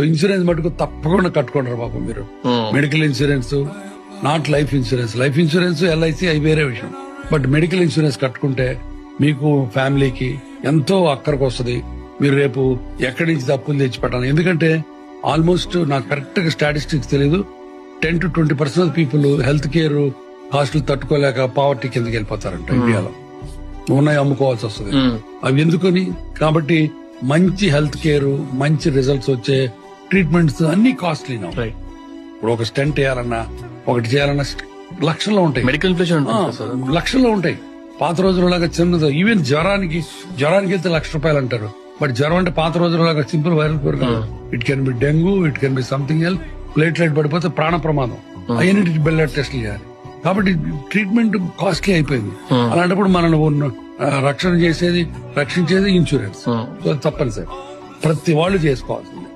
So insurance మటుకు తప్పకుండా కట్టుకుంటారు పాపం మీరు. Medical insurance, not life insurance. Life insurance, LIC అవి వేరే విషయం. బట్ మెడికల్ ఇన్సూరెన్స్ కట్టుకుంటే మీకు ఫ్యామిలీకి ఎంతో అక్కడికి వస్తుంది. మీరు రేపు ఎక్కడి నుంచి తప్పులు తెచ్చి పెట్టాలి. ఎందుకంటే ఆల్మోస్ట్ నాకు కరెక్ట్ గా స్టాటిస్టిక్స్ తెలియదు, 10 to 20% పీపుల్ హెల్త్ కేర్ కాస్టులు తట్టుకోలేక పావర్టీ కిందకి వెళ్ళిపోతారంట ఇండియాలో. ఉన్నాయి అమ్ముకోవాల్సి వస్తుంది. అవి ఎందుకని? కాబట్టి మంచి హెల్త్ కేర్, మంచి రిజల్ట్స్ వచ్చే ట్రీట్మెంట్స్ అన్ని కాస్ట్లీ. ఇప్పుడు ఒక స్టెంట్ వేయాలన్నా, ఒకటి చేయాలన్నా లక్షల్లో ఉంటాయి. మెడికల్ ఇన్ఫ్లేషన్ లక్షల్లో ఉంటాయి. పాత రోజులలాగా చిన్నది. ఈవెన్ జ్వరానికి వెళ్తే ₹1,00,000 అంటారు. బట్ జ్వరం అంటే పాత రోజులలాగా సింపుల్ వైరల్ ఫీవర్ కాదు. It can be dengue, it can be something else. Platelet పడిపోతే ప్రాణ ప్రమాదం. అన్నిటికీ బ్లడ్ టెస్ట్లు చేయాలి. కాబట్టి ట్రీట్మెంట్ కాస్ట్లీ అయిపోయింది. అలాంటప్పుడు మనల్ని రక్షించేది ఇన్సూరెన్స్. సో తప్పనిసరి ప్రతి వాళ్ళు చేసుకోవాల్సింది.